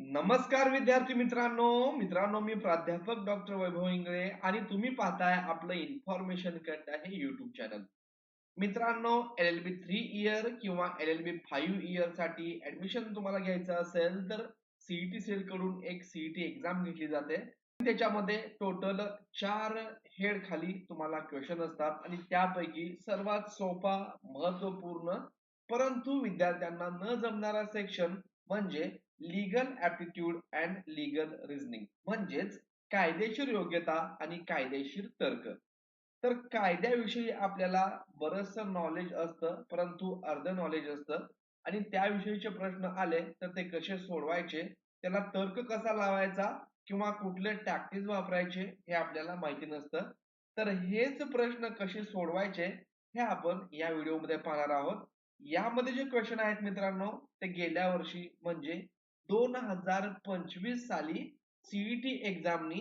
नमस्कार विद्यार्थी मित्रांनो मी प्राध्यापक डॉक्टर वैभव इंगळे आणि तुम्ही पाहताय आपलं इन्फॉर्मेशन कट आहे युट्यूब चॅनल. मित्रांनो, LLB 3 इयर किंवा LLB 5 इयर साठी ऍडमिशन तुम्हाला घ्यायचं असेल तर सीईटी सेल कडून एक सीईटी एक्झाम घेतली जाते. त्याच्यामध्ये टोटल 4 हेड खाली तुम्हाला क्वेश्चन असतात आणि त्यापैकी सर्वात सोपा, महत्वपूर्ण परंतु विद्यार्थ्यांना न जमणारा सेक्शन म्हणजे legal aptitude and legal reasoning, म्हणजेच कायदेशीर योग्यता आणि कायदेशीर तर्क. तर कायद्याविषयी आपल्याला बरचस नॉलेज असतं, परंतु अर्ध नॉलेज असतं आणि त्याविषयीचे प्रश्न आले तर ते कसे सोडवायचे, त्याला तर्क कसा लावायचा किंवा कुठले टॅक्टिक्स वापरायचे हे आपल्याला माहिती नसतं. तर हेच प्रश्न कसे सोडवायचे हे आपण या व्हिडिओमध्ये पाहणार आहोत. यामध्ये जे क्वेश्चन आहेत मित्रांनो, ते गेल्या वर्षी म्हणजे 2025 साली सीईटी एक्झामनी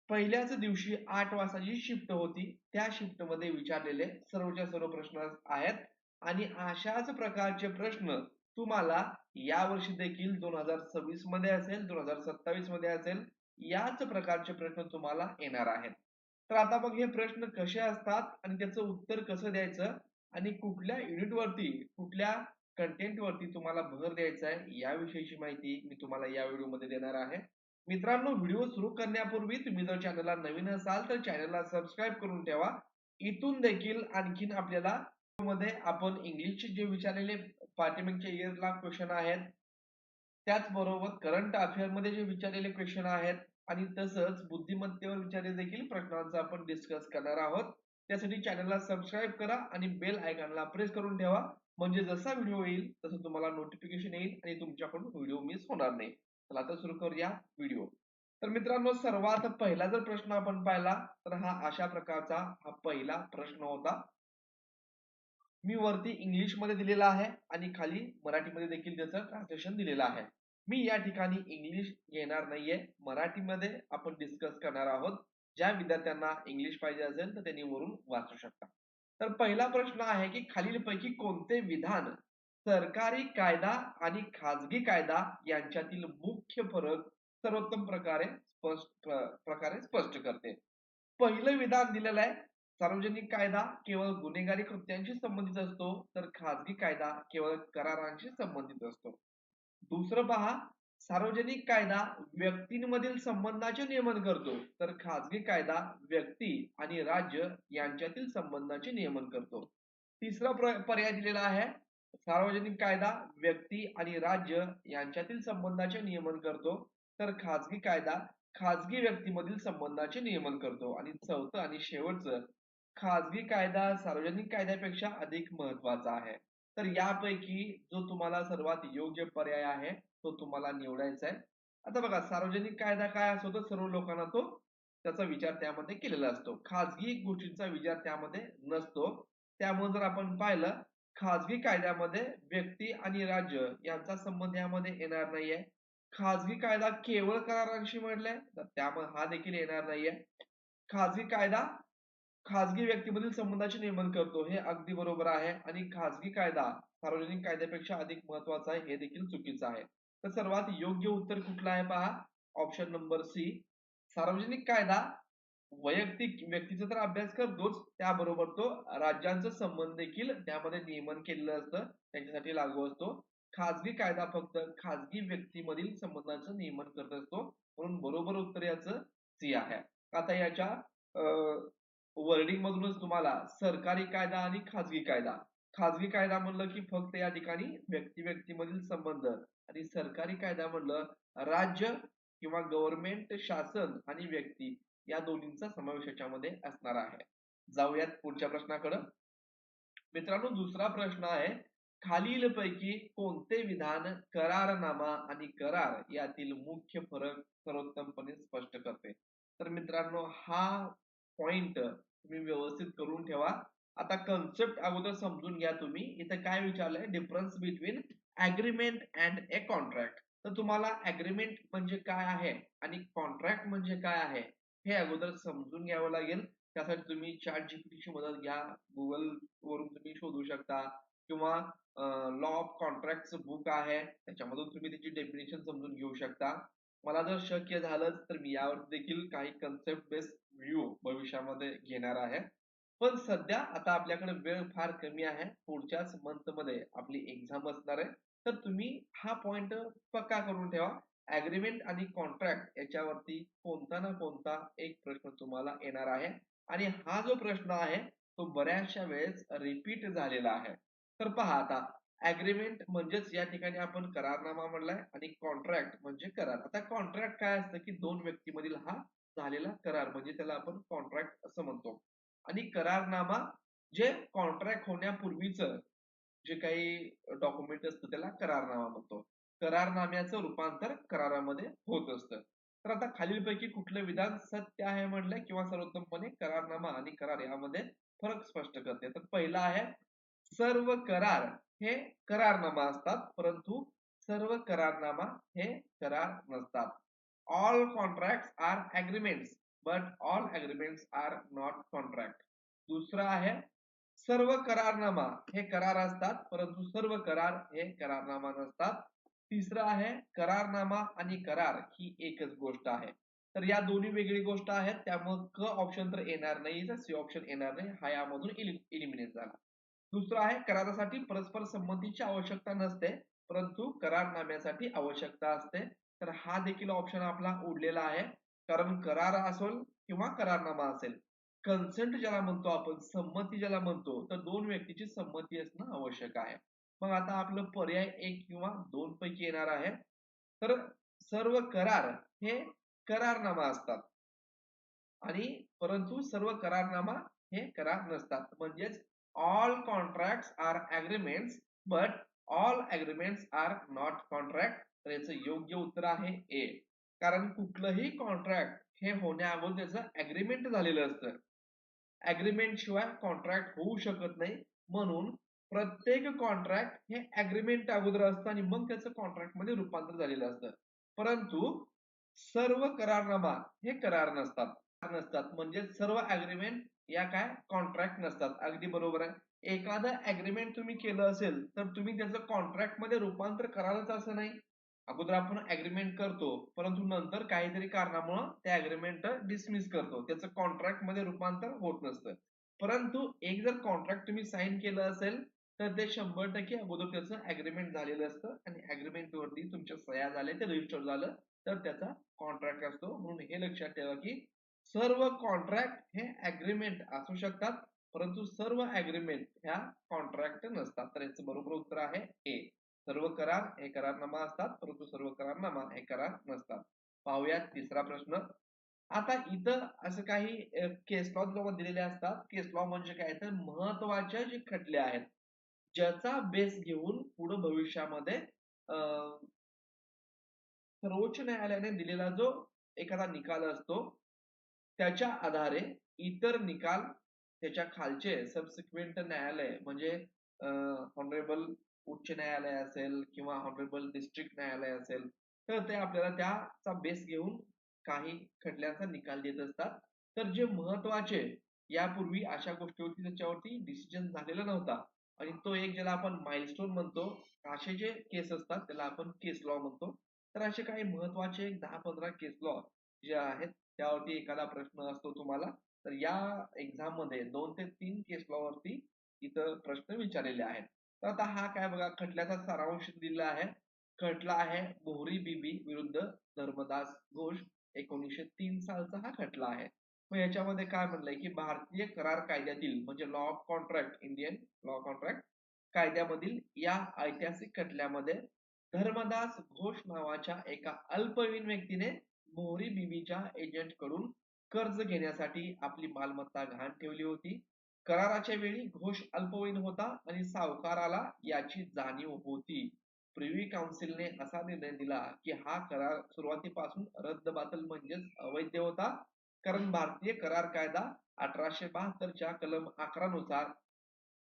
पहिल्याच दिवशी 8 वाजताची शिफ्ट होती, त्या शिफ्ट मध्ये विचारलेले सर्वच्या सर्व प्रश्न आहेत आणि अशाच प्रकारचे प्रश्न तुम्हाला या वर्षी देखील 2026 मध्ये असेल, 2027 मध्ये असेल, याच प्रकारचे प्रश्न तुम्हाला येणार आहेत. तर आता मग हे प्रश्न कसे असतात आणि त्याचं उत्तर कसं द्यायचं आणि कुठल्या युनिट वरती, कुठल्या कंटेंट वरती तुम्हाला भर द्यायचा आहे याविषयीची माहिती मी तुम्हाला या व्हिडिओ मध्ये देणार आहे. मित्रांनो, व्हिडिओ सुरू करण्यापूर्वी तुम्ही जर चॅनलला नवीन असाल तर चॅनलला सबस्क्राईब करून ठेवा. इथून देखील आणखीन आपल्याला मध्ये आपण इंग्लिशचे जे विचारलेले पाठीमागच्या इयरला क्वेश्चन आहेत, त्याचबरोबर करंट अफेअर मध्ये जे विचारलेले क्वेश्चन आहेत आणि तसंच बुद्धिमत्तेवर विचारलेले देखील प्रश्नांचा आपण डिस्कस करणार आहोत. त्यासाठी चॅनलला सबस्क्राईब करा आणि बेल आयकॉनला प्रेस करून ठेवा, म्हणजे जसा व्हिडिओ येईल तसं तुम्हाला नोटिफिकेशन येईल आणि तुमच्याकडून व्हिडिओ मिस होणार नाही. चला आता सुरू करूया व्हिडिओ. तर मित्रांनो, सर्वात पहिला जर प्रश्न आपण पाहिला तर हा अशा प्रकारचा हा पहिला प्रश्न होता. मी वरती इंग्लिश मध्ये दिलेला आहे आणि खाली मराठीमध्ये देखील त्याचं ट्रान्सलेशन दिलेलं आहे. मी या ठिकाणी इंग्लिश घेणार नाहीये, मराठीमध्ये आपण डिस्कस करणार आहोत. ज्या विद्यार्थ्यांना इंग्लिश पाहिजे असेल तर त्यांनी वरून वाचू शकता. तर पहिला प्रश्न आहे की खालीलपैकी कोणते विधान सरकारी कायदा आणि खाजगी कायदा यांच्यातील मुख्य फरक सर्वोत्तम प्रकारे स्पष्ट करते. पहिलं विधान दिलेलं आहे, सार्वजनिक कायदा केवळ गुन्हेगारी कृत्यांशी संबंधित असतो तर खाजगी कायदा केवळ करारांशी संबंधित असतो. दुसरं पहा, सार्वजनिक कायदा व्यक्तींमधील संबंधाचे नियमन करतो तर खाजगी कायदा व्यक्ती आणि राज्य यांच्यातील संबंधाचे नियमन करतो. तिसरा पर्याय दिलेला आहे, सार्वजनिक कायदा व्यक्ती आणि राज्य यांच्यातील संबंधाचे नियमन करतो तर खाजगी कायदा खाजगी व्यक्तीमधील संबंधाचे नियमन करतो. आणि चौथं आणि शेवटचं, खाजगी कायदा सार्वजनिक कायद्यापेक्षा अधिक महत्वाचा आहे. तर यापैकी जो तुम्हाला सर्वात योग्य पर्याय आहे तो तुम्हाला निवडायचा आहे. आता बघा, सार्वजनिक कायदा काय असतो तर सर्व लोकांना तो त्याचा विचार त्यामध्ये केलेला असतो, खाजगी गोष्टींचा विचार त्यामध्ये नसतो. त्यामुळे जर आपण पाहिलं, खाजगी कायद्यामध्ये व्यक्ती आणि राज्य यांचा संबंध यामध्ये येणार नाहीये. खाजगी कायदा केवळ करारांशी म्हटलंय तर त्यामुळे हा देखील येणार नाहीये. खाजगी कायदा खाजगी व्यक्तीमधील संबंधाचे नियमन करतो, हे अगदी बरोबर आहे. आणि खाजगी कायदा सार्वजनिक कायद्यापेक्षा अधिक महत्वाचा आहे, हे देखील चुकीचं आहे. तर सर्वात योग्य उत्तर कुठलं आहे पहा, ऑप्शन नंबर सी. सार्वजनिक कायदा वैयक्तिक व्यक्तीचा तर अभ्यास करतोच, त्याबरोबर तो राज्यांचा संबंध देखील त्यामध्ये नियमन केलेलं असतं, त्यांच्यासाठी लागू असतो. खाजगी कायदा फक्त खाजगी व्यक्तीमधील संबंधांचं नियमन करत असतो, म्हणून बरोबर उत्तर याचं सी आहे. आता याच्या वर्डिंग मधूनच तुम्हाला सरकारी कायदा आणि खाजगी कायदा, खाजगी कायदा म्हणलं की फक्त या ठिकाणी व्यक्ती व्यक्तीमधील संबंध आणि सरकारी कायदा म्हणलं राज्य किंवा गव्हर्नमेंट, शासन आणि व्यक्ती या दोन्हींचा समावेश याच्यामध्ये असणार आहे. जाऊयात पुढच्या प्रश्नाकडे. मित्रांनो, दुसरा प्रश्न आहे, खालीलपैकी कोणते विधान करारनामा आणि करार यातील मुख्य फरक सर्वोत्तमपणे स्पष्ट करते. तर मित्रांनो, हा पॉइंट तुम्ही व्यवस्थित करून ठेवा. आता कन्सेप्ट अगोदर समजून घ्या तुम्ही. इथे काय विचारलंय, difference between agreement and a contract. तर तुम्हाला अग्रीमेंट म्हणजे काय आहे आणि कॉन्ट्रॅक्ट म्हणजे काय आहे हे अगोदर समजून घ्यावं लागेल. त्यासाठी तुम्ही चॅट जीपीटीची मदत घ्या, गुगल वरून तुम्ही शोधू शकता, किंवा लॉ ऑफ कॉन्ट्रॅक्टचं बुक आहे, त्याच्यामधून तुम्ही त्याची डेफिनेशन समजून घेऊ शकता. मला जर शक्य झालं तर मी यावर देखील काही कन्सेप्ट बेस्ड व्ह्यू भविष्यामध्ये घेणार आहे. पण सध्या आता आपल्याकडे वेळ फार कमी आहे. पुढच्याच मंथ मध्ये आपली एक्झाम असणार आहे. तर तुम्ही हा पॉइंट पक्का करून ठेवा. अग्रीमेंट आणि कॉन्ट्रॅक्ट याच्यावरती कोणता ना कोणता एक प्रश्न तुम्हाला येणार आहे. आणि हा जो प्रश्न आहे तो बऱ्याचशा वेळेस रिपीट झालेला आहे. तर पहा आता, अग्रीमेंट म्हणजेच या ठिकाणी आपण करारनामा म्हणलाय आणि कॉन्ट्रॅक्ट म्हणजे करार. आता कॉन्ट्रॅक्ट काय असतं की दोन व्यक्तीमधील हा झालेला करार म्हणजे त्याला आपण कॉन्ट्रॅक्ट असं म्हणतो. आणि करारनामा जे कॉन्ट्रॅक्ट होण्यापूर्वीच जे काही डॉक्युमेंट असतं त्याला करारनामा म्हणतो. करारनाम्याचं रूपांतर करारामध्ये होत असतं. तर आता खालीलपैकी कुठलं विधान सत्य आहे म्हणलंय किंवा सर्वोत्तमपणे करारनामा आणि करार यामध्ये फरक स्पष्ट करते. तर पहिला आहे, सर्व करार हे करारनामा असतात, परंतु सर्व करारनामा हे करार नसतात. All contracts are agreements but all agreements are not contract. दुसरं आहे, सर्व करारनामा हे करार असतात, परंतु सर्व करार हे करारनामा नसतात. तिसरं आहे, करारनामा आणि करार ही एकच गोष्ट आहे. तर या दोन्ही वेगळी गोष्ट आहेत, त्यामुळे क ऑप्शन तर येणार नाही, तर सी ऑप्शन येणार नाही, हा यामधून इलिमिनेट झाला. दुसरं आहे, करारासाठी परस्पर संमतीची आवश्यकता नसते, परंतु करारनाम्यासाठी आवश्यकता असते. तर हा देखील ऑप्शन आपला उडलेला आहे, कारण करार असेल किंवा करारनामा असेल, कन्सेंट ज्याला म्हणतो आपण, संमती ज्याला म्हणतो, तर दोन व्यक्तीची संमती असणं आवश्यक आहे. मग आता आपलं पर्याय एक किंवा दोन पैकी येणार आहे. तर सर्व करार हे करारनामा असतात आणि परंतु सर्व करारनामा हे करार नसतात. म्हणजेच all contracts are agreements but all agreements are not contract. तर याचं योग्य उत्तर आहे ए. कारण कुठलंही कॉन्ट्रॅक्ट हे होण्या अगोदर त्याचं अग्रीमेंट झालेलं असतं. अग्रीमेंट शिवाय कॉन्ट्रॅक्ट होऊ शकत नाही. म्हणून प्रत्येक कॉन्ट्रॅक्ट हे अग्रीमेंट अगोदर असतं आणि मग त्याचं कॉन्ट्रॅक्ट मध्ये रूपांतर झालेलं असतं. परंतु सर्व करारनामा हे करार नसतात. नसतात म्हणजे सर्व अग्रीमेंट या काय कॉन्ट्रॅक्ट नसतात. अगदी बरोबर आहे. एखादं अग्रीमेंट तुम्ही केलं असेल तर तुम्ही त्याचं कॉन्ट्रॅक्ट मध्ये रूपांतर करालच असं नाही. अगोदर आपण अग्रीमेंट करतो, परंतु नंतर काहीतरी कारणामुळे ते अग्रीमेंट डिसमिस करतो, त्याचं कॉन्ट्रॅक्ट मध्ये रूपांतर होत नसतं. परंतु एक जर कॉन्ट्रॅक्ट तुम्ही साईन केलं असेल तर ते 100% अगोदर त्याचं अग्रीमेंट झालेलं असतं आणि अग्रीमेंट वरती तुमच्या सह्या झाल्या, ते रजिस्टर झालं तर त्याचा कॉन्ट्रॅक्ट असतो. म्हणून हे लक्षात ठेवा की सर्व कॉन्ट्रॅक्ट हे अग्रीमेंट असू शकतात, परंतु सर्व अग्रीमेंट ह्या कॉन्ट्रॅक्ट नसतात. तर याचं बरोबर उत्तर आहे ए. सर्व करार हे करारनामा असतात, परंतु सर्व करारनामा हे करार नसतात. पाहूयात तिसरा प्रश्न. आता इथं असं काही केस लॉ दिलेले असतात. केस लॉ म्हणजे काय, तर महत्वाचे जे खटले आहेत ज्याचा बेस घेऊन पुढे भविष्यामध्ये सर्वोच्च न्यायालयाने दिलेला जो एखादा निकाल असतो त्याच्या आधारे इतर निकाल त्याच्या खालचे सबसिक्वेंट न्यायालय म्हणजे ऑनरेबल उच्च न्यायालय असेल किंवा ऑनरेबल डिस्ट्रिक्ट न्यायालय असेल, तर ते आपल्याला त्याचा बेस घेऊन काही खटल्यांचा निकाल देत असतात. तर जे महत्वाचे यापूर्वी अशा गोष्टी होती त्याच्यावरती डिसिजन झालेला नव्हता आणि तो एक ज्याला आपण माइलस्टोन म्हणतो, असे जे केस असतात त्याला आपण केस लॉ म्हणतो. तर असे काही महत्वाचे 10-15 केस लॉ जे आहेत त्यावरती एखादा प्रश्न असतो तुम्हाला, तर या एक्झाम मध्ये 2 ते 3 केस लॉ वरती इथं प्रश्न विचारलेले आहेत. तर आता हा काय बघा, खटल्याचा सारांश दिलेला आहे. खटला आहे मोहरी बीबी विरुद्ध धर्मदास घोष, 1903 सालचा हा खटला आहे. मग याच्यामध्ये काय म्हणलंय की भारतीय करार कायद्यातील म्हणजे law of contract, Indian law contract कायद्यामधील या ऐतिहासिक खटल्यामध्ये धर्मदास घोष नावाच्या एका अल्पवयीन व्यक्तीने मोहरी बीबीच्या एजंट कडून कर्ज घेण्यासाठी आपली मालमत्ता गहाण ठेवली होती. कराराच्या वेळी घोष अल्पवयीन होता आणि सावकाराला याची जाणीव होती. प्रिव्ही काउन्सिलने असा निर्णय दिला की हा करार सुरुवातीपासून रद्दबातल म्हणजेच अवैध होता, कारण भारतीय करार कायदा 1872 च्या कलम 11 नुसार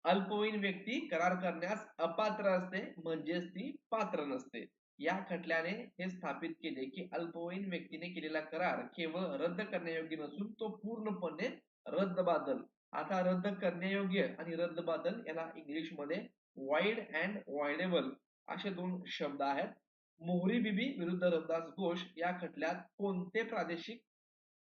अल्पवयीन व्यक्ती करार करण्यास अपात्र असते, म्हणजेच ती पात्र नसते. या खटल्याने हे स्थापित केले की अल्पवयीन व्यक्तीने केलेला करार केवळ रद्द करण्यायोग्य नसून तो पूर्णपणे रद्दबातल. आता रद्द करण्यायोग्य आणि रद्दबातल याला इंग्लिश मध्ये वाईड अँड वायडेबल असे दोन शब्द आहेत. मोहरी बीबी विरुद्ध रविदास घोष या खटल्यात कोणते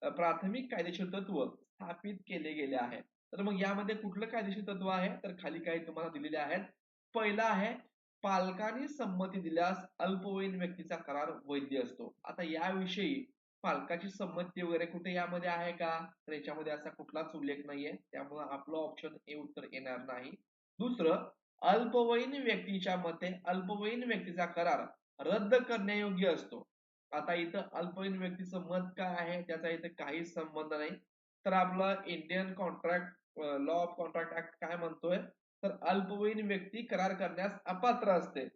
प्राथमिक कायदेशीर तत्व स्थापित केले गेले आहे? तर मग यामध्ये कुठलं कायदेशीर तत्व आहे? तर खाली काही तुम्हाला दिलेले आहेत. पहिला आहे पालकांनी संमती दिल्यास अल्पवयीन व्यक्तीचा करार वैध असतो. आता याविषयी पालकाची संमती वगैरे कुठे यामध्ये आहे का? तर याच्यामध्ये असा कुठलाच उल्लेख नाहीये, त्यामुळे आपलं ऑप्शन ए उत्तर येणार नाही. दुसरं, अल्पवयीन व्यक्तीच्या मते अल्पवयीन व्यक्तीचा करार रद्द करण्यायोग्य असतो. आता इथं अल्पवयीन व्यक्तीचं मत काय आहे त्याचा इथं काहीच संबंध नाही. तर आपलं Indian contract law of contract act काय म्हणतोय, तर अल्पवयीन व्यक्ती करार करण्यास अपात्र असते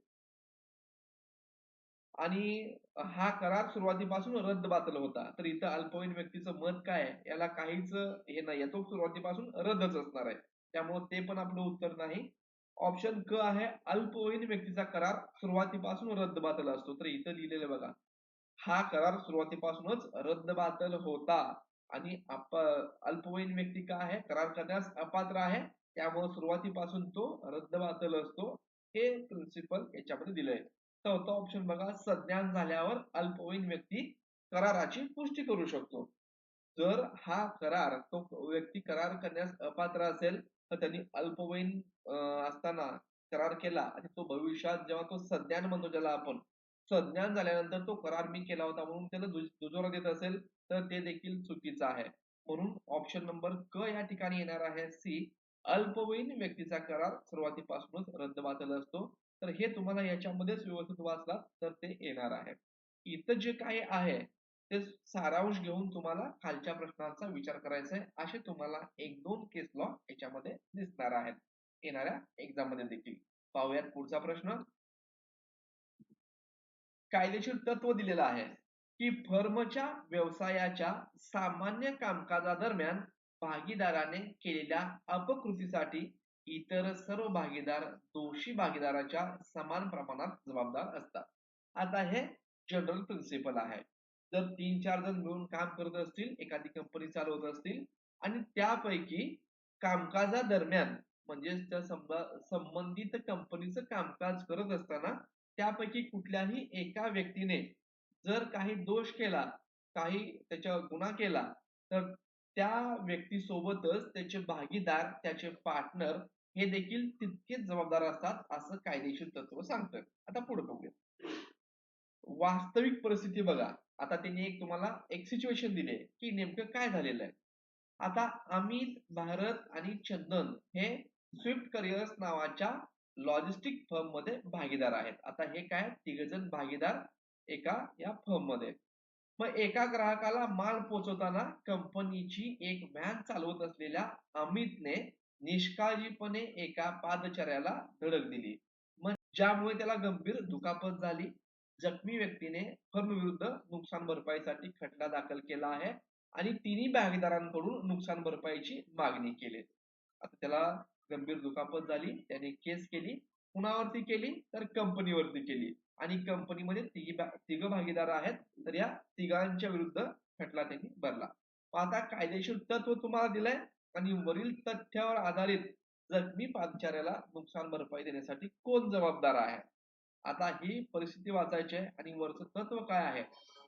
आणि हा करार सुरुवातीपासून रद्द-बातल होता. तर इथं अल्पवयीन व्यक्तीचं मत काय आहे याला काहीच हे नाहीये, तो सुरुवातीपासून रद्दच असणार आहे. त्यामुळे ते पण आपलं उत्तर नाही. ऑप्शन क आहे अल्पवयीन व्यक्तीचा करार सुरुवातीपासून रद्द-बातल असतो. तर इथं लिहिलेलं बघा, हा करार सुरुवातीपासूनच रद्द-बातल होता आणि अल्पवयीन व्यक्ती काय आहे, करार करण्यास अपात्र आहे, त्यामुळे सुरुवातीपासून तो रद्द-बातल असतो. हे प्रिन्सिपल याच्यामध्ये दिलंय. चौथा ऑप्शन बघा, सज्ञान झाल्यावर अल्पवयीन व्यक्ती कराराची पुष्टी करू शकतो. जर हा करार तो व्यक्ती करार करण्यास अपात्र असेल तर त्यांनी अल्पवयीन असताना करार केला आणि तो भविष्यात जेव्हा तो सज्ञान म्हणतो ज्याला आपण, सज्ञान झाल्यानंतर तो करार मी केला होता म्हणून त्याला दुजोरा देत असेल तर ते देखील चुकीचं आहे. म्हणून ऑप्शन नंबर क या ठिकाणी येणार आहे सी, अल्पवयीन व्यक्तीचा करार सुरुवातीपासूनच रद्दबातल असतो. तर हे तुम्हाला याच्यामध्येच व्यवस्थित वाचलात तर ते येणार आहे. इथं जे काही आहे ते सारांश घेऊन तुम्हाला खालच्या प्रश्नांचा विचार करायचा आहे. असे तुम्हाला एक दोन केस लॉ याच्यामध्ये दिसणार आहेत येणाऱ्या एक्झाम मध्ये देखील. पाहूयात पुढचा प्रश्न. कायदेशीर तत्व दिलेलं आहे की फर्मच्या व्यवसायाच्या सामान्य कामकाजादरम्यान भागीदाराने केलेल्या अपकृतीसाठी इतर सर्व भागीदार दोषी भागीदाराच्या समान प्रमाणात जबाबदार असतात. आता हे जनरल प्रिन्सिपल आहे. जर 3-4 जण मिळून काम करत असतील, एखादी कंपनी चालवत असतील आणि त्यापैकी कामकाजादरम्यान म्हणजे त्या संबंधित कंपनीचं कामकाज करत असताना त्यापैकी कुठल्याही एका व्यक्तीने जर काही दोष केला, काही त्याच्या गुन्हा केला, तर त्या व्यक्तीसोबतच त्याचे भागीदार, त्याचे पार्टनर हे देखील तितकेच जबाबदार असतात असं कायदेशीर तत्व सांगतं. आता पुढे बघूया. वास्तविक परिस्थिती बघा. आता त्यांनी तुम्हाला एक सिच्युएशन दिली आहे, की नेमकं काय झालेलं आहे. आता अमित, भारत आणि चंदन हे स्विफ्ट करिअर्स नावाच्या लॉजिस्टिक फर्म मध्ये भागीदार आहेत. आता हे काय तिघजण भागीदार एका या फर्म मध्ये. मग एका ग्राहकाला माल पोहोचवताना कंपनीची एक व्हॅन चालवत असलेल्या अमितने निष्काळजीपणे एका पादचाऱ्याला धडक दिली. मग ज्यामुळे त्याला गंभीर दुखापत झाली. जखमी व्यक्तीने फर्म विरुद्ध नुकसान भरपाईसाठी खटला दाखल केला आहे आणि तिन्ही भागीदारांकडून नुकसान भरपाईची मागणी केली. आता त्याला गंभीर दुखापत झाली, त्याने केस केली. कुणावरती केली तर कंपनीवरती केली आणि कंपनीमध्ये तिघ भागीदार आहेत, तर या तिघांच्या विरुद्ध खटला त्यांनी भरला. आता कायदेशीर तत्व तुम्हाला दिलंय आणि वरील तथ्यावर आधारित जखमी पादचाऱ्याला नुकसान भरपाई देण्यासाठी कोण जबाबदार आहे. आता ही परिस्थिती वाचायची आहे आणि वरचं तत्व काय आहे,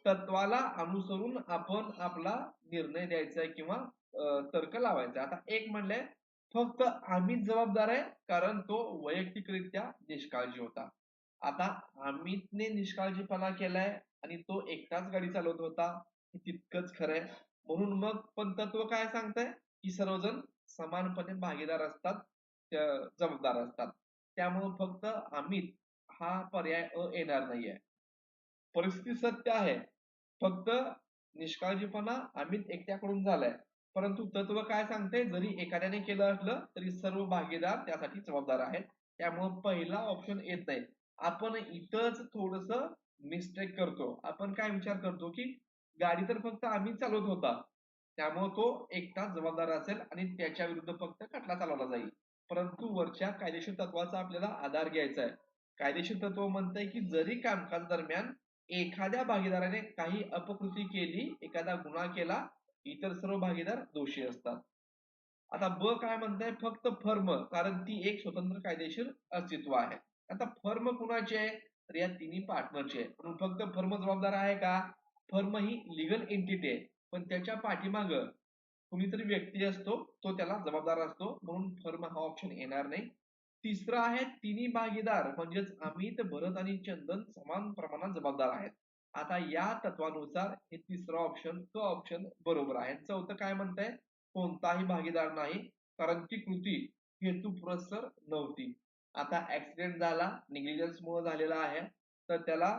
तत्वाला अनुसरून आपण आपला निर्णय द्यायचा आहे किंवा तर्क लावायचा. आता एक म्हणलंय फक्त आम्हीच जबाबदार आहे कारण तो वैयक्तिकरित्या निष्काळजी होता. आता अमितने निष्काळजीपणा केलाय आणि तो एकटाच गाडी चालवत होता, हे तितकंच खरंय. म्हणून मग पण तत्व काय सांगतंय की सर्वजण समानपणे भागीदार असतात, जबाबदार असतात. त्यामुळे फक्त अमित हा पर्याय येणार नाहीये. परिस्थिती सत्य आहे, फक्त निष्काळजीपणा अमित एकट्याकडून झालाय. परंतु तत्व काय सांगते, जरी एखाद्याने केलं असलं तरी सर्व भागीदार त्यासाठी जबाबदार आहेत. त्यामुळे पहिला ऑप्शन येत नाही. आपण इथंच थोडस मिस्टेक करतो. आपण काय विचार करतो की गाडी तर फक्त आम्हीच चालवत होता, त्यामुळे तो एकटाच जबाबदार असेल आणि त्याच्या विरुद्ध फक्त खटला चालवला जाईल. परंतु वरच्या कायदेशीर तत्वाचा आपल्याला आधार घ्यायचा आहे. कायदेशीर तत्व म्हणतंय की जरी कामकाज दरम्यान एखाद्या भागीदाराने काही अपकृती केली, एखादा गुन्हा केला, इतर सर्व भागीदार दोषी असतात. आता ब काय म्हणताय, फक्त फर्म, कारण ती एक स्वतंत्र कायदेशीर अस्तित्व आहे. आता फर्म कुणाची आहे, तर या तिन्ही पार्टनरची आहे. म्हणून फक्त फर्म जबाबदार आहे का? फर्म ही लिगल एंटिटी आहे, पण त्याच्या पाठीमाग कुणीतरी व्यक्ती असतो, तो त्याला जबाबदार असतो, म्हणून फर्म हा ऑप्शन येणार नाही. तिसरं आहे तिन्ही भागीदार, म्हणजेच अमित, भरत आणि चंदन समान प्रमाणात जबाबदार आहेत. आता या तत्वानुसार हे तिसरं ऑप्शन, तो ऑप्शन बरोबर आहे. चौथं काय म्हणताय, कोणताही भागीदार नाही, कारण ती कृती हेतुपुरस्सर नव्हती. आता ऍक्सिडेंट झाला, निग्लिजन्स मुळे झालेला आहे, तर त्याला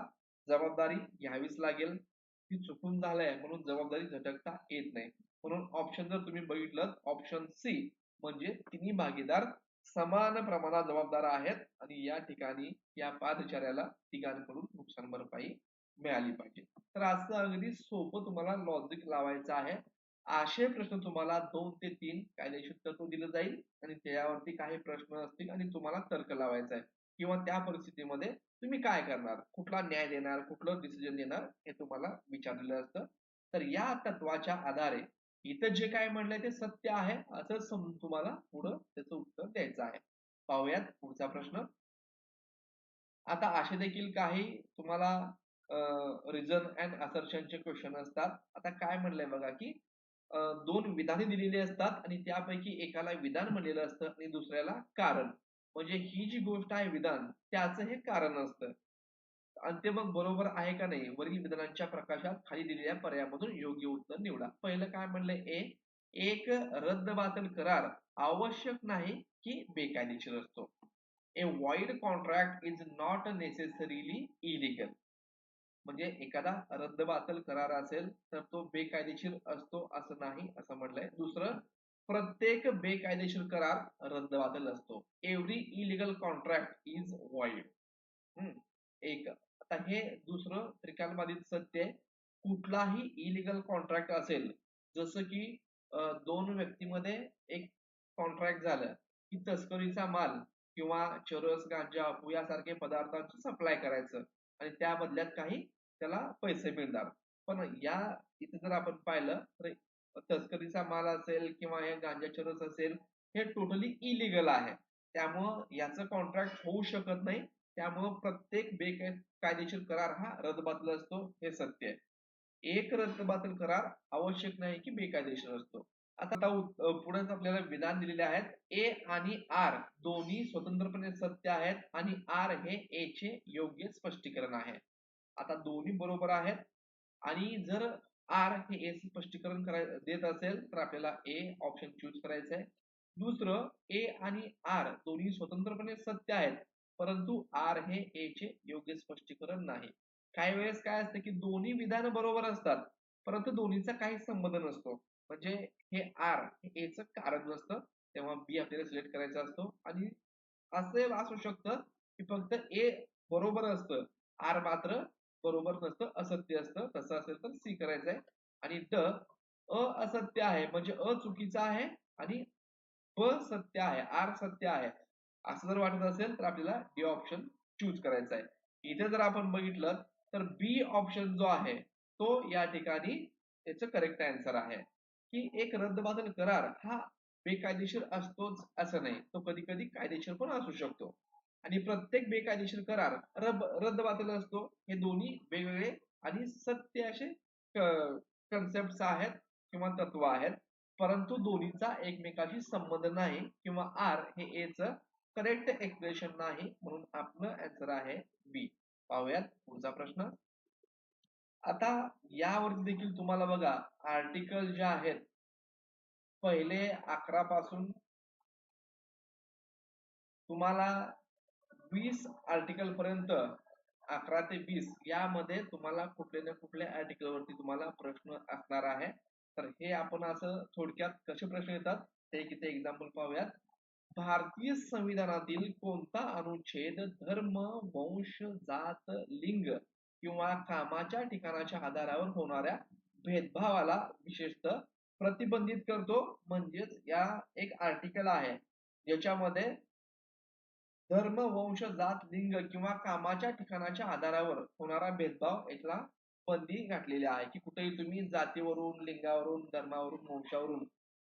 जबाबदारी घ्यावीच लागेल. ती चुकून झालंय म्हणून जबाबदारी झटकता येत नाही. म्हणून ऑप्शन जर तुम्ही बघितलं, ऑप्शन सी म्हणजे तिन्ही भागीदार समान प्रमाणात जबाबदार आहेत आणि या ठिकाणी या पादचाऱ्याला तिघांकडून नुकसान भरपाई मिळाली पाहिजे. तर असं अगदी सोपं तुम्हाला लॉजिक लावायचं आहे. असे प्रश्न तुम्हाला 2 ते 3 कायदेशीर तत्व दिलं जाईल आणि त्यावरती काही प्रश्न असतील आणि तुम्हाला तर्क लावायचा आहे किंवा त्या परिस्थितीमध्ये तुम्ही काय करणार, कुठला न्याय देणार, कुठलं डिसिजन देणार, हे तुम्हाला विचारलेलं असतं. तर या तत्वाच्या आधारे इथं जे काय म्हणलंय ते सत्य आहे असं समजून तुम्हाला पुढं त्याचं उत्तर द्यायचं आहे. पाहूयात पुढचा प्रश्न. आता असे देखील काही तुम्हाला रिझन अँड असर्शनचे क्वेश्चन असतात. आता काय म्हणलंय बघा, की दोन विधाने दिलेली असतात आणि त्यापैकी एकाला विधान म्हणलेलं असतं आणि दुसऱ्याला कारण. म्हणजे ही जी गोष्ट आहे विधान, त्याचं हे कारण असतं आणि ते मग बरोबर आहे का नाही, वरील विधानांच्या प्रकाशात खाली दिलेल्या पर्यायामधून योग्य उत्तर निवडा. पहिलं काय म्हणलंय, एक रद्द-बातल करार आवश्यक नाही की बेकायदेशीर असतो. ए void contract is not necessarily illegal. म्हणजे एखादा रद्द-बातल करार असेल तर तो बेकायदेशीर असतो असं नाही, असं म्हटलंय. दुसरं, प्रत्येक बेकायदेशीर करार रद्द-बातल असतो. Every illegal contract is void. एक, आता हे दुसरं त्रिकालबाधित सत्य आहे. कुठलाही इलिगल कॉन्ट्रॅक्ट असेल, जसं की दोन व्यक्तीमध्ये एक कॉन्ट्रॅक्ट झालं की तस्करीचा माल किंवा चरस, गांजा, अफू यासारखे पदार्थांचं सप्लाय करायचं आणि त्या बदल्यात काही त्याला पैसे मिळणार. पण या इथे जर आपण पाहिलं तर तस्करीचा माल असेल किंवा हे गांजा, चरस असेल, हे टोटली इलिगल आहे. त्यामुळं याचं कॉन्ट्रॅक्ट होऊ शकत नाही. त्यामुळं प्रत्येक बेकायदेशीर करार हा रद्दबातल असतो, हे सत्य आहे. एक रद्दबातल करार आवश्यक नाही की बेकायदेशीर असतो. आता पुढेच आपल्याला विधान दिलेले आहेत. ए आणि आर दोन्ही स्वतंत्रपणे सत्य आहेत आणि आर हे ए चे योग्य स्पष्टीकरण आहे. आता दोन्ही बरोबर आहेत आणि जर आर हे ए चे स्पष्टीकरण देत असेल तर आपल्याला ए ऑप्शन चूज करायचं आहे. दुसरं, ए आणि आर दोन्ही स्वतंत्रपणे सत्य आहेत, परंतु आर हे ए चे योग्य स्पष्टीकरण नाही. काही वेळेस काय असतं की दोन्ही विधान बरोबर असतात, परंतु दोन्हीचा काही संबंध नसतो. म्हणजे हे आर हे ए चं कारण नसतं, तेव्हा बी आपल्याला सिलेक्ट करायचा असतो. आणि असे असू शकतं की फक्त ए बरोबर असतं, आर मात्र बरोबर नसतं, असत्य असतं. तसं असेल तर सी करायचं आहे. आणि ड, असत्य आहे म्हणजे चुकीचा आहे आणि ब सत्य आहे, आर सत्य आहे, असं जर वाटत असेल तर आपल्याला डी ऑप्शन चूज करायचा आहे. इथे जर आपण बघितलं तर बी ऑप्शन जो आहे तो या ठिकाणी त्याचं करेक्ट आन्सर आहे, की एक रद्दबातल करार हा बेकायदेशीर असतोच असं नाही, तो कधी कधी कायदेशीर पण असू शकतो. आणि प्रत्येक बेकायदेशीर करार रद्दबातल असतो. हे दोन्ही वेगवेगळे आणि सत्य असे कन्सेप्ट आहेत किंवा तत्व आहेत, परंतु दोन्हीचा एकमेकाशी संबंध नाही किंवा आर हे ए च करेक्ट एक्सप्रेशन नाही, म्हणून आपलं आन्सर आहे बी. पाहूयात पुढचा प्रश्न. आता यावरती देखील तुम्हाला बघा, आर्टिकल जे आहेत पहिले 11 पासून तुम्हाला 20 आर्टिकल पर्यंत, 11 ते 20 यामध्ये तुम्हाला कुठले ना कुठल्या आर्टिकल वरती तुम्हाला प्रश्न असणार आहे. तर हे आपण असं थोडक्यात कसे प्रश्न येतात ते एक इथे एक्झाम्पल पाहूयात. भारतीय संविधानातील कोणता अनुच्छेद धर्म, वंश, जात, लिंग किंवा कामाच्या ठिकाणाच्या आधारावर होणाऱ्या भेदभावाला विशेषतः प्रतिबंधित करतो? म्हणजेच या एक आर्टिकल आहे ज्याच्यामध्ये धर्म, वंश, जात, लिंग किंवा कामाच्या ठिकाणाच्या आधारावर होणारा भेदभाव याला बंदी घातलेली आहे, की कुठेही तुम्ही जातीवरून, लिंगावरून, धर्मावरून, वंशावरून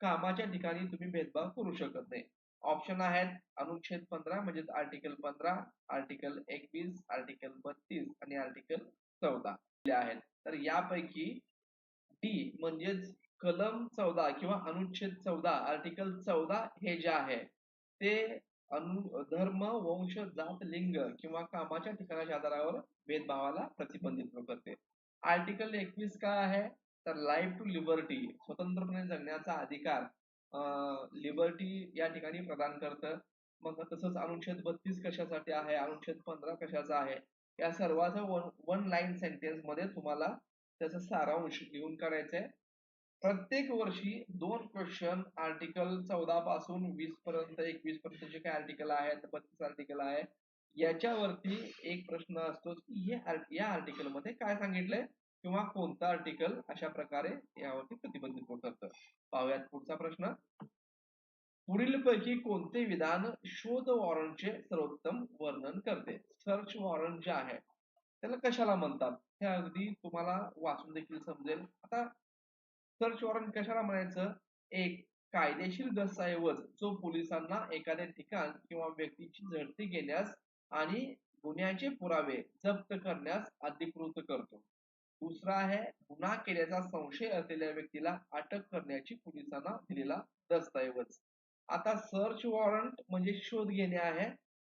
कामाच्या ठिकाणी तुम्ही भेदभाव करू शकत नाही. ऑप्शन आहेत अनुच्छेद 15 म्हणजेच आर्टिकल 15, आर्टिकल 21, आर्टिकल 32 आणि आर्टिकल 14 आहेत. तर यापैकी डी म्हणजेच कलम 14 किंवा अनुच्छेद 14 आर्टिकल 14 हे जे आहे ते धर्म, वंश, जात, लिंग किंवा कामाच्या ठिकाणाच्या आधारावर भेदभावाला प्रतिबंधित करते. आर्टिकल 21 काय आहे तर लाईफ टू लिबर्टी स्वतंत्रपणे जगण्याचा अधिकार लिबर्टी या ठिकाणी प्रदान करतं. मग तसंच अनुच्छेद 32 कशासाठी आहे, अनुच्छेद 15 कशाचा आहे, या सर्वांचा वन लाईन सेंटेन्स मध्ये तुम्हाला त्याचा सारांश लिहून काढायचा आहे. प्रत्येक वर्षी 2 क्वेश्चन आर्टिकल 14 पासून 20 पर्यंत 21 पर्यंत जे काही आर्टिकल आहेत, 32 आर्टिकल आहे, याच्यावरती एक प्रश्न असतो की या आर्टिकल मध्ये काय सांगितलंय किंवा कोणतं आर्टिकल अशा प्रकारे यावरती प्रतिबंधित करतं. पाहूयात पुढचा प्रश्न. पुढीलपैकी कोणते विधान शोध वॉरंटचे सर्वोत्तम वर्णन करते? सर्च वॉरंट जे आहे त्याला कशाला म्हणतात हे अगदी तुम्हाला वाचून देखील समजेल. आता सर्च वॉरंट कशाला म्हणायचं? एक कायदेशीर दस्तऐवज जो पोलिसांना एखादे ठिकाण किंवा व्यक्तीची झडती घेण्यास आणि गुन्ह्याचे पुरावे जप्त करण्यास अधिकृत करतो. दुसरा आहे गुन्हा केल्याचा संशय असलेल्या व्यक्तीला अटक करण्याची पोलिसांना दिलेला दस्तऐवज. आता सर्च वॉरंट म्हणजे शोध घेणे आहे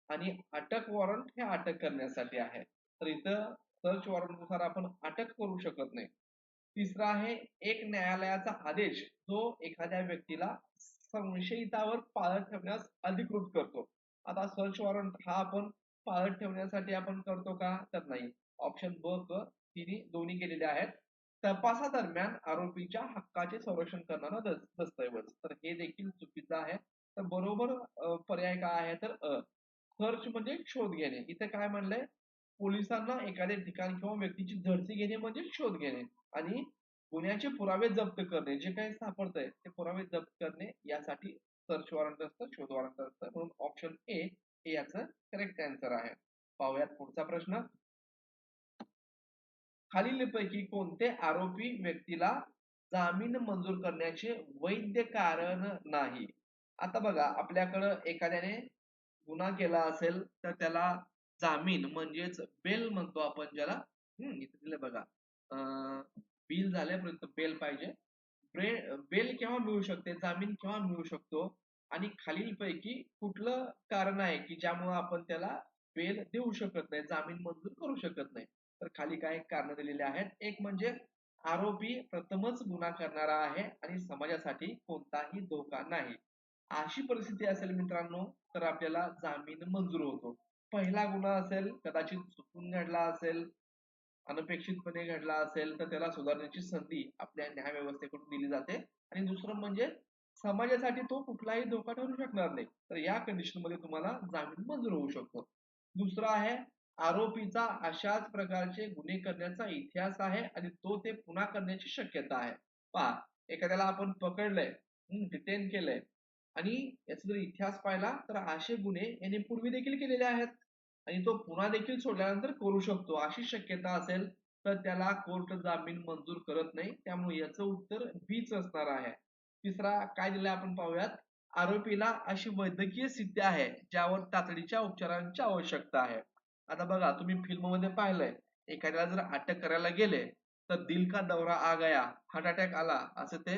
आणि अटक वॉरंट हे अटक करण्यासाठी आहे. तर इथं सर्च वॉरंट नुसार आपण अटक करू शकत नाही. तिसरा आहे एक न्यायालयाचा आदेश जो एखाद्या व्यक्तीला संशयितावर पाळत ठेवण्यास अधिकृत करतो. आता सर्च वॉरंट हा आपण पाळत ठेवण्यासाठी आपण करतो का तर नाही. ऑप्शन ब क तिन्ही दोन्ही केलेले आहेत. तपासादरम्यान आरोपीच्या हक्काचे संरक्षण करणारा दस्तऐवज. तर हे देखील चुकीचं आहे. तर बरोबर पर्याय काय आहे तर सर्च म्हणजे शोध घेणे. इथे काय म्हणलंय पोलिसांना एखादे ठिकाण किंवा व्यक्तीची झडती घेणे म्हणजे शोध घेणे आणि गुन्ह्याचे पुरावे जप्त करणे जे काही सापडतंय ते पुरावे जप्त करणे यासाठी सर्च वॉरंट असतं, शोध वॉरंट असतं. म्हणून ऑप्शन ए हे याचं करेक्ट आन्सर आहे. पाहूयात पुढचा प्रश्न. खालीलपैकी कोणते आरोपी व्यक्तीला जामीन मंजूर करण्याचे वैध कारण नाही? आता बघा आपल्याकडं एखाद्याने गुन्हा केला असेल तर त्याला जामीन म्हणजेच बेल म्हणतो आपण ज्याला. इथे दिलं बघा बिल झाल्यापर्यंत बेल पाहिजे. बेल केव्हा मिळू शकते, जामीन केव्हा मिळू शकतो आणि खालीलपैकी कुठलं कारण आहे की ज्यामुळे आपण त्याला बेल देऊ शकत नाही, जामीन मंजूर करू शकत नाही? तर खाली काही कारण दिलेले आहेत. एक म्हणजे आरोपी प्रथमच गुन्हा करणारा आहे आणि समाजासाठी कोणताही धोका नाही. अशी परिस्थिती असेल मित्रांनो तर आपल्याला जामीन मंजूर होतो. पहिला गुन्हा असेल, कदाचित चुकून घडला असेल, अनपेक्षितपणे घडला असेल तर त्याला सुधारण्याची संधी आपल्या न्याय व्यवस्थेकडून दिली जाते. आणि दुसरं म्हणजे समाजासाठी तो कुठलाही धोका ठरू शकणार नाही. तर या कंडिशन मध्ये तुम्हाला जामीन मंजूर होऊ शकतो. दुसरं आहे आरोपीचा अशाच प्रकारचे गुन्हे करण्याचा इतिहास आहे आणि तो ते पुन्हा करण्याची शक्यता आहे. पहा एखाद्याला आपण पकडलंय, डिटेन केलंय आणि याचा जर इतिहास पाहिला तर असे गुन्हे याने पूर्वी देखील केलेले आहेत आणि तो पुन्हा देखील सोडल्यानंतर करू शकतो अशी शक्यता असेल तर त्याला कोर्ट जामीन मंजूर करत नाही. त्यामुळे याचं उत्तर बीच असणार आहे. तिसरा काय दिलाय आपण पाहूयात. आरोपीला अशी वैद्यकीय स्थिती आहे ज्यावर तातडीच्या उपचारांची आवश्यकता आहे. आता बघा तुम्ही फिल्म मध्ये पाहिलंय एखाद्याला जर अटक करायला गेले तर दिल का दौरा आ गया, हार्ट अटॅक आला असं ते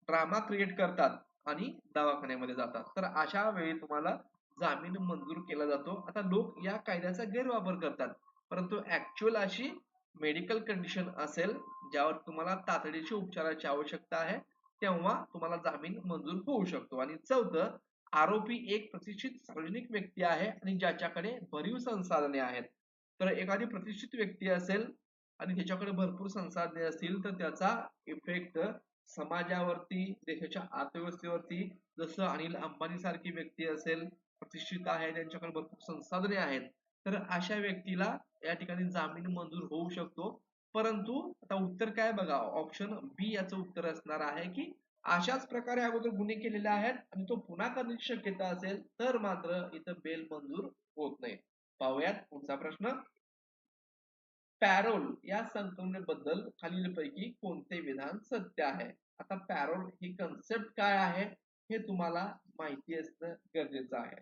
ड्रामा क्रिएट करतात आणि दवाखान्यामध्ये जातात. तर अशा वेळी तुम्हाला जामीन मंजूर केला जातो. आता लोक या कायद्याचा गैरवापर करतात परंतु ऍक्च्युअल अशी मेडिकल कंडिशन असेल ज्यावर तुम्हाला तातडीची उपचाराची आवश्यकता आहे तेव्हा तुम्हाला जामीन मंजूर होऊ शकतो. आणि चौथं आरोपी एक प्रतिष्ठित सार्वजनिक व्यक्ती आहे आणि ज्याच्याकडे भरीव संसाधने आहेत. तर एखादी प्रतिष्ठित व्यक्ती असेल आणि त्याच्याकडे भरपूर संसाधने असतील तर त्याचा इफेक्ट समाजावरती, देशाच्या अर्थव्यवस्थेवरती, जसं अनिल अंबानी सारखी व्यक्ती असेल, प्रतिष्ठित आहे, त्यांच्याकडे भरपूर संसाधने आहेत, तर अशा व्यक्तीला या ठिकाणी जामीन मंजूर होऊ शकतो. परंतु आता उत्तर काय बघा, ऑप्शन बी याचं उत्तर असणार आहे की अशाच प्रकारे अगोदर गुन्हे केलेले आहेत आणि तो पुन्हा करण्याची शक्यता असेल तर मात्र इथं बेल मंजूर होत नाही. पाहूयात पुढचा प्रश्न. पॅरोल या संकल्पनेबद्दल खालीलपैकी कोणते विधान सत्य आहे? आता पॅरोल ही कन्सेप्ट काय आहे हे तुम्हाला माहिती असणं गरजेचं आहे.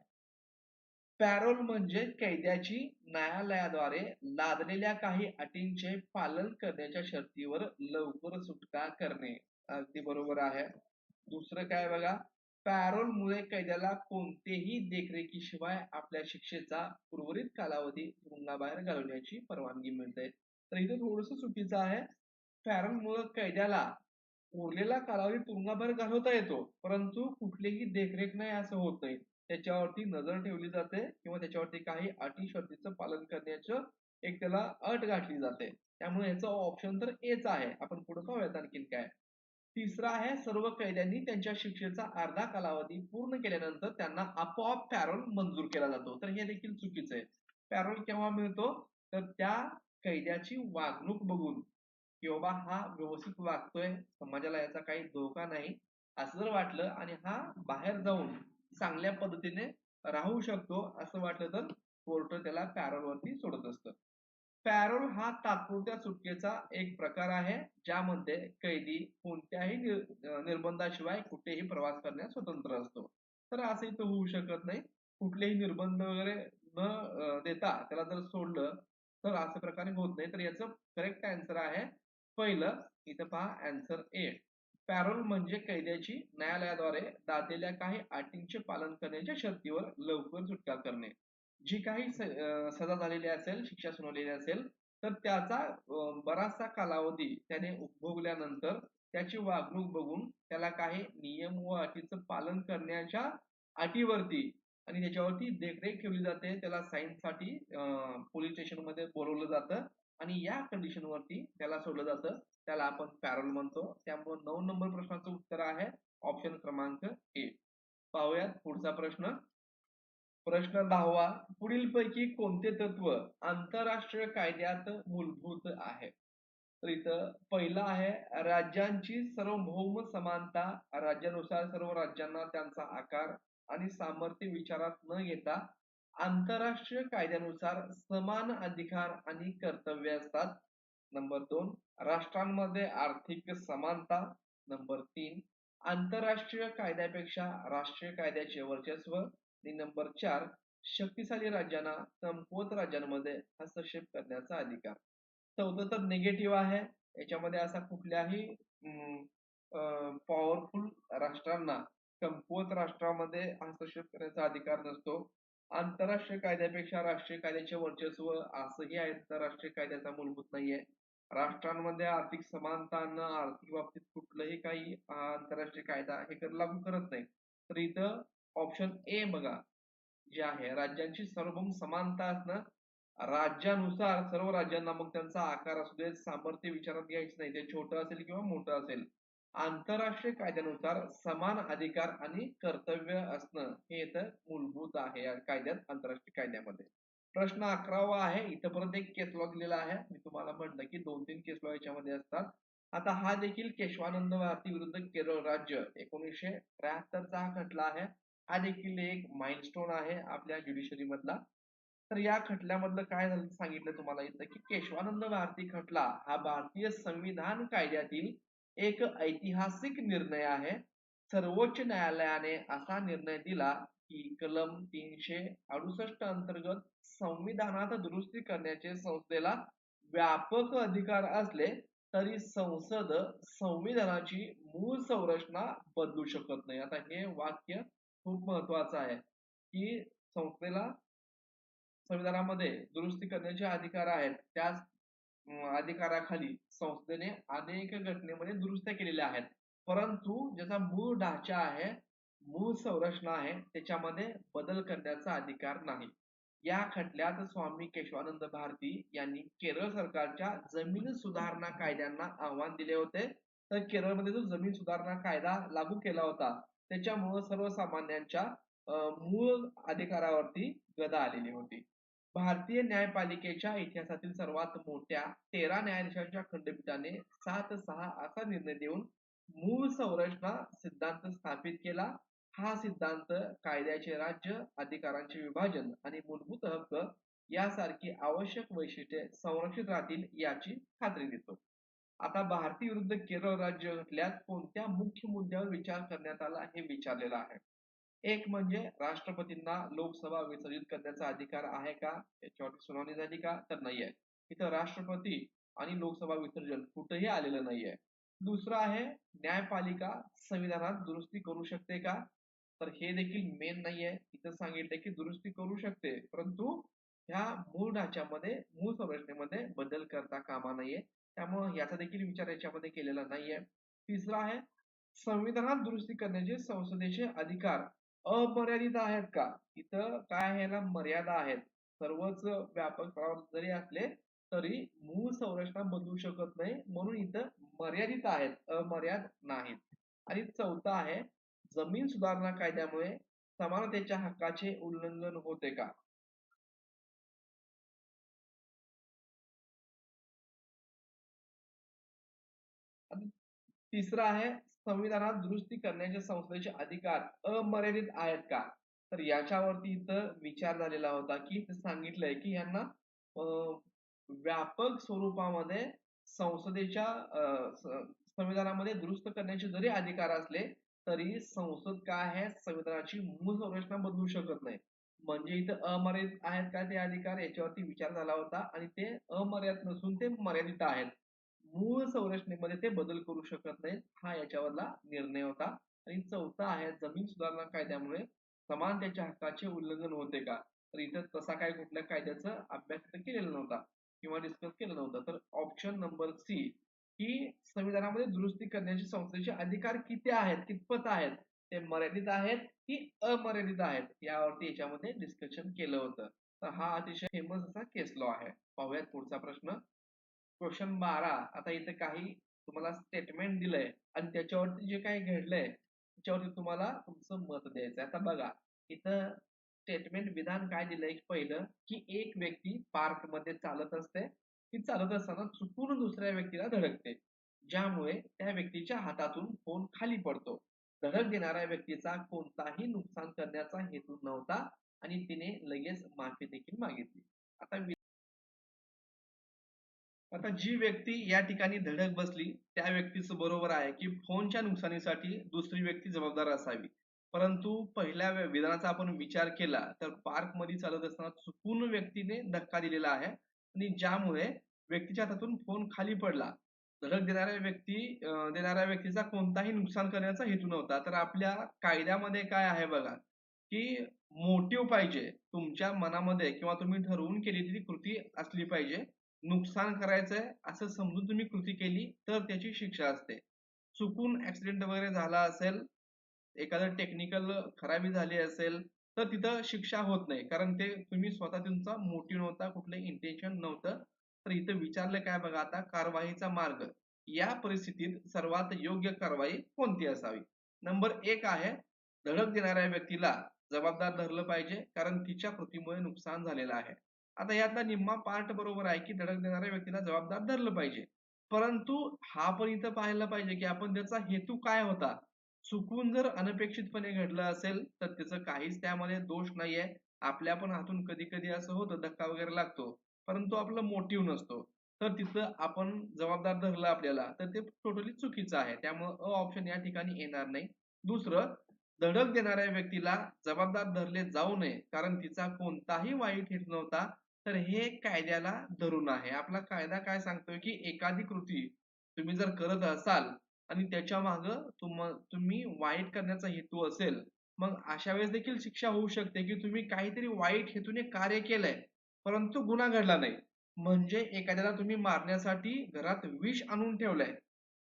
पॅरोल म्हणजे कैद्याची न्यायालयाद्वारे लादलेल्या काही अटींचे पालन करण्याच्या शर्तीवर लवकर सुटका करणे. अगदी बरोबर आहे. दुसरं काय बघा, पॅरोलमुळे कैद्याला कोणतेही देखरेखीशिवाय आपल्या शिक्षेचा उर्वरित कालावधी तुरुंगाबाहेर घालवण्याची परवानगी मिळते. तर इथं थोडंसं चुकीचं आहे. पॅरोलमुळे कैद्याला उरलेला कालावधी तुरुंगाबाहेर घालवता येतो, परंतु कुठलीही देखरेख नाही असं होत नाही. त्याच्यावरती नजर ठेवली जाते किंवा त्याच्यावरती काही अटी शर्तीचं पालन करण्याचं एक त्याला अट गाठली जाते. त्यामुळे याचा ऑप्शन तर एच आहे. आपण पुढे पाहूयात आणखीन काय. तिसरा आहे, सर्व कैद्यांनी त्यांच्या शिक्षेचा अर्धा कालावधी पूर्ण केल्यानंतर त्यांना आपोआप पॅरोल मंजूर केला जातो. तर हे देखील चुकीचं आहे. पॅरोल केव्हा मिळतो? तर त्या कैद्याची वागणूक बघून की बाबा हा व्यवस्थित वागतोय, समाजाला याचा काही धोका नाही असं जर वाटलं आणि हा बाहेर जाऊन चांगल्या पद्धतीने राहू शकतो असं वाटलं तर कोर्ट त्याला पॅरोल वरती सोडत असतं. पॅरोल हा तात्पुरत्या सुटकेचा एक प्रकार आहे, ज्यामध्ये कैदी कोणत्याही निर्बंधाशिवाय कुठेही प्रवास करण्यास स्वतंत्र असतो. तर असं इथं होऊ शकत नाही. कुठलेही निर्बंध वगैरे न देता त्याला जर सोडलं तर अशा प्रकारे होत नाही. तर याचं करेक्ट आन्सर आहे पहिलं. इथं पहा आन्सर ए. पॅरोल म्हणजे कैद्याची न्यायालयाद्वारे दादलेल्या काही अटींचे पालन करण्याच्या शर्तीवर लवकर सुटका करणे. जी काही सजा झालेली असेल, शिक्षा सुनावलेली असेल, तर त्याचा बराचसा कालावधी त्याने उपभोगल्यानंतर त्याची वागणूक बघून त्याला काही नियम व अटीचं पालन करण्याच्या अटीवरती आणि त्याच्यावरती देखरेख ठेवली जाते. त्याला साईनसाठी पोलीस स्टेशनमध्ये बोलवलं जातं आणि या कंडिशन वरती त्याला सोडलं जातं. त्याला आपण पॅरोल म्हणतो. त्यामुळे 9 नंबर प्रश्नाचं उत्तर आहे ऑप्शन क्रमांक ए. पाहूयात पुढचा प्रश्न. प्रश्न 10वा. पुढीलपैकी कोणते तत्व आंतरराष्ट्रीय कायद्यात मूलभूत आहे? तर इथं पहिलं आहे, राज्यांची सार्वभौम समानता. राज्यानुसार सर्व राज्यांना त्यांचा आकार आणि सामर्थ्य विचारात न घेता आंतरराष्ट्रीय कायद्यानुसार समान अधिकार आणि कर्तव्य असतात. नंबर 2, राष्ट्रांमध्ये आर्थिक समानता. नंबर 3, आंतरराष्ट्रीय कायद्यापेक्षा राष्ट्रीय कायद्याचे वर्चस्व. आणि नंबर 4, शक्तिशाली राज्यांना कमकुवत राज्यांमध्ये हस्तक्षेप करण्याचा अधिकार. चौथं तर निगेटिव्ह आहे. याच्यामध्ये असा कुठल्याही पॉवरफुल राष्ट्रांना कमकुवत राष्ट्रामध्ये हस्तक्षेप करण्याचा अधिकार नसतो. आंतरराष्ट्रीय कायद्यापेक्षा राष्ट्रीय कायद्याचे वर्चस्व असंही आंतरराष्ट्रीय कायद्याचा मूलभूत नाहीये. राष्ट्रांमध्ये आर्थिक समानता आणणं, आर्थिक बाबतीत कुठलंही काही आंतरराष्ट्रीय कायदा हे लागू करत नाही. तर इथं ऑप्शन ए बघा जे आहे, राज्यांची सार्वभौम समानता असणं. राज्यानुसार सर्व राज्यांना मग त्यांचा आकार असू दे, सामर्थ्य विचारात घ्यायचं नाही. ते छोटं असेल किंवा मोठं असेल. आंतरराष्ट्रीय कायद्यानुसार समान अधिकार आणि कर्तव्य असणं हे इथं मूलभूत आहे या कायद्यात, आंतरराष्ट्रीय कायद्यामध्ये. प्रश्न 11वा आहे. इथं परत एक केस लॉ दिलेला आहे. मी तुम्हाला म्हटलं की 2-3 केस लॉ याच्यामध्ये असतात. आता हा देखील केशवानंद भारती विरुद्ध केरळ राज्य 1973 चा हा खटला आहे. हा देखील एक माइलस्टोन आहे आपल्या ज्युडिशरी मधला. तर या खटल्यामधलं काय झालं सांगितलं तुम्हाला इथं की केशवानंद भारती खटला हा भारतीय संविधान कायद्यातील एक ऐतिहासिक निर्णय आहे. सर्वोच्च न्यायालयाने असा निर्णय दिला की कलम 368 अंतर्गत संविधानात दुरुस्ती करण्याचे संस्थेला व्यापक अधिकार असले तरी संसद संविधानाची मूळ संरचना बदलू शकत नाही. आता हे वाक्य खूप महत्वाचं आहे की संस्थेला संविधानामध्ये दुरुस्ती करण्याचे अधिकार आहेत. त्याच अधिकाराखाली संस्थेने अनेक घटनेमध्ये दुरुस्त्या केलेल्या आहेत. परंतु ज्याचा मूळ ढाचा आहे, मूळ संरचना आहे, त्याच्यामध्ये बदल करण्याचा अधिकार नाही. या खटल्यात स्वामी केशवानंद भारती यांनी केरळ सरकारच्या जमीन सुधारणा कायद्यांना आव्हान दिले होते. तर केरळमध्ये जो जमीन सुधारणा कायदा लागू केला होता, त्याच्यामुळे सर्वसामान्यांच्या मूळ अधिकारावरती गदा आलेली होती. भारतीय न्यायपालिकेच्या इतिहासातील सर्वात मोठ्या 13 न्यायाधीशांच्या खंडपीठाने 7-6 असा निर्णय देऊन मूळ संरचना सिद्धांत स्थापित केला. हा सिद्धांत कायद्याचे राज्य, अधिकारांचे विभाजन आणि मूलभूत हक्क यासारखी आवश्यक वैशिष्ट्ये संरक्षित राहतील याची खात्री देतो. आता भारतीय विरुद्ध केरळ राज्य खटल्यात कोणत्या मुख्य मुद्द्यावर विचार करण्यात आला हे विचारलेलं आहे. एक म्हणजे राष्ट्रपतींना लोकसभा विसर्जित करण्याचा अधिकार आहे का, याच्यावरती सुनावणी झाली का, तर नाहीये. इथं राष्ट्रपती आणि लोकसभा विसर्जन कुठेही आलेलं नाहीये. दुसरं आहे न्यायपालिका संविधानात दुरुस्ती करू शकते का, तर हे देखील मेन नाहीये. इथं सांगितलंय की दुरुस्ती करू शकते, परंतु ह्या मूळ ढाच्यामध्ये मूळ संरचनेमध्ये बदल करता कामा नये. त्यामुळे याचा देखील विचार याच्यामध्ये केलेला नाहीये. तिसरा आहे संविधानात दुरुस्ती करण्याचे संसदेचे अधिकार अमर्यादित आहेत का, इथं काय आहे ना, मर्यादा आहेत. सर्वच व्यापक स्तरावर जरी असले तरी मूळ संरचना बदलू शकत नाही, म्हणून इथं मर्यादित आहेत, अमर्याद नाहीत. आणि चौथा आहे जमीन सुधारणा कायद्यामुळे समानतेच्या हक्काचे उल्लंघन होते का. आणि तिसरा आहे संविधानात दुरुस्ती करण्याचे संसदेचे अधिकार अमर्यादित आहेत का, तर याच्यावरती इथं विचार झालेला होता की इथं सांगितलंय की यांना व्यापक स्वरूपामध्ये संसदेच्या संविधानामध्ये दुरुस्त करण्याचे जरी अधिकार असले तरी संसद काय आहे संविधानाची मूळ संरचना बदलू शकत नाही. म्हणजे इथं अमर्यादित आहेत का ते अधिकार, याच्यावरती विचार झाला होता आणि ते अमर्यादित नसून ते मर्यादित आहेत. मूळ संरचनेमध्ये ते बदल करू शकत नाहीत, हा याच्यावरला निर्णय होता. आणि चौथा आहे जमीन सुधारणा कायद्यामुळे समानतेच्या हक्काचे उल्लंघन होते का, तर इथं तसा काय कुठल्या कायद्याचा अभ्यास केलेला नव्हता किंवा डिस्कस केलं नव्हतं. तर ऑप्शन नंबर सी ही संविधानामध्ये दुरुस्ती करण्याचे संसदेचे अधिकार किती आहेत, कितपत आहेत, ते मर्यादित आहेत की अमर्यादित आहेत, यावरती याच्यामध्ये डिस्कशन केलं होतं. तर हा अतिशय फेमस असा केस लॉ आहे. पाहूयात पुढचा प्रश्न. क्वेश्चन 12. आता इथे काही तुम्हाला स्टेटमेंट दिलंय आणि त्याच्यावरती जे काही घडलंय त्याच्यावरती तुम्हाला तुमचं मत द्यायचं. आता बघा इथं स्टेटमेंट विधान काय दिलंय, पहिलं की एक व्यक्ती पार्क मध्ये चालत असते, ती चालत असताना चुकून दुसऱ्या व्यक्तीला धडकते, ज्यामुळे त्या व्यक्तीच्या हातातून फोन खाली पडतो. धडक देणाऱ्या व्यक्तीचा कोणताही नुकसान करण्याचा हेतू नव्हता आणि तिने लगेच माफी देखील मागितली. आता आता जी व्यक्ती या ठिकाणी धडक बसली त्या व्यक्तीचं बरोबर आहे की फोनच्या नुकसानीसाठी दुसरी व्यक्ती जबाबदार असावी. परंतु पहिल्या विधानाचा आपण विचार केला तर पार्क मध्ये चालत असताना चुकून व्यक्तीने धक्का दिलेला आहे आणि ज्यामुळे व्यक्तीच्या हातातून फोन खाली पडला. धडक देणाऱ्या व्यक्तीचा कोणताही नुकसान करण्याचा हेतू नव्हता. तर आपल्या कायद्यामध्ये काय आहे बघा की मोटिव्ह पाहिजे तुमच्या मनामध्ये किंवा तुम्ही ठरवून केलेली ती कृती असली पाहिजे. नुकसान करायचंय असं समजून तुम्ही कृती केली तर त्याची शिक्षा असते. चुकून ऍक्सिडेंट वगैरे झाला असेल, एखादं टेक्निकल खराबी झाली असेल तर तिथं शिक्षा होत नाही, कारण ते तुम्ही स्वतः तुमचा मोटिव्ह नव्हता, कुठलं इंटेन्शन नव्हतं. तर इथं विचारलं काय बघा आता, कारवाईचा मार्ग या परिस्थितीत सर्वात योग्य कारवाई कोणती असावी. नंबर एक आहे धडक देणाऱ्या व्यक्तीला जबाबदार धरलं पाहिजे, कारण तिच्या कृतीमुळे नुकसान झालेलं आहे. आता यातला निम्मा पार्ट बरोबर आहे की धडक देणाऱ्या व्यक्तीला जबाबदार धरलं पाहिजे, परंतु हा पण इथं पाहायला पाहिजे की आपण त्याचा हेतू काय होता. चुकून जर अनपेक्षितपणे घडलं असेल तर त्याचं काहीच त्यामध्ये दोष नाहीये. आपल्या पण हातून कधी कधी असं होतं धक्का वगैरे लागतो, परंतु आपलं मोटिव्ह नसतो, तर तिथं आपण जबाबदार धरलं आपल्याला तर ते टोटली चुकीचं आहे. त्यामुळे अ ऑप्शन या ठिकाणी येणार नाही. दुसरं, धडक देणाऱ्या व्यक्तीला जबाबदार धरले जाऊ नये कारण तिचा कोणताही वाईट हेतू नव्हता, तर हे कायद्याला धरून आहे. आपला कायदा काय सांगतोय की एखादी कृती तुम्ही जर करत असाल आणि त्याच्या माग तुम्ही वाईट करण्याचा हेतू असेल, मग अशा वेळेस देखील शिक्षा होऊ शकते की तुम्ही काहीतरी वाईट हेतूने कार्य केलंय परंतु गुन्हा घडला नाही. म्हणजे एखाद्याला तुम्ही मारण्यासाठी घरात विष आणून ठेवलंय,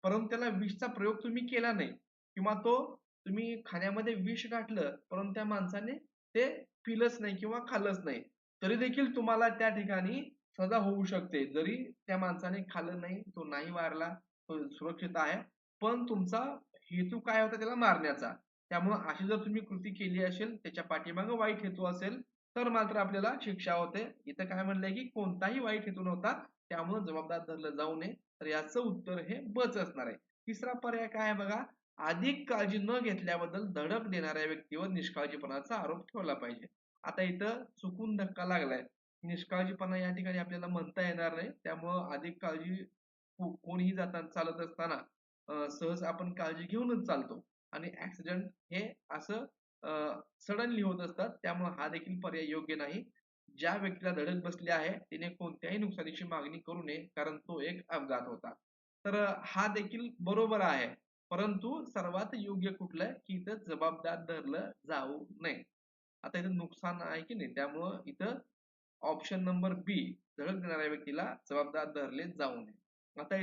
परंतु त्याला विषचा प्रयोग तुम्ही केला नाही किंवा तो तुम्ही खाण्यामध्ये विष घातलं परंतु त्या माणसाने ते पिलंच नाही किंवा खाल्लंच नाही, तरी देखील तुम्हाला त्या ठिकाणी सजा होऊ शकते. जरी त्या माणसाने खाल्लं नाही, तो नाही मारला, तो सुरक्षित आहे, पण तुमचा हेतू काय होता त्याला मारण्याचा. त्यामुळे अशी जर तुम्ही कृती केली असेल, त्याच्या पाठीमागे वाईट हेतू असेल, तर मात्र आपल्याला शिक्षा होते. इथं काय म्हणलंय की कोणताही वाईट हेतू नव्हता, त्यामुळे जबाबदार धरलं जाऊ नये. तर याचं उत्तर हे बच असणार आहे. तिसरा पर्याय काय आहे बघा, अधिक काळजी न घेतल्याबद्दल धडक देणाऱ्या व्यक्तीवर निष्काळजीपणाचा आरोप ठेवला पाहिजे. आता इथं चुकून धक्का लागलाय, निष्काळजीपणा या ठिकाणी आपल्याला म्हणता येणार नाही. त्यामुळं अधिक काळजी कोणीही जाताना चालत असताना सहज आपण काळजी घेऊनच चालतो आणि ऍक्सिडेंट हे असं सडनली होत असतात. त्यामुळे हा देखील पर्याय योग्य नाही. ज्या व्यक्तीला धडक बसली आहे तिने कोणत्याही नुकसानीची मागणी करू नये, कारण तो एक अपघात होता. तर हा देखील बरोबर आहे. परंतु सर्वात योग्य कुठलं की इथं जबाबदार धरलं जाऊ नये. आता इथं नुकसान आहे की नाही, त्यामुळं इथं ऑप्शन नंबर बी, धडक देणाऱ्या व्यक्तीला जबाबदार धरले जाऊ नये. आता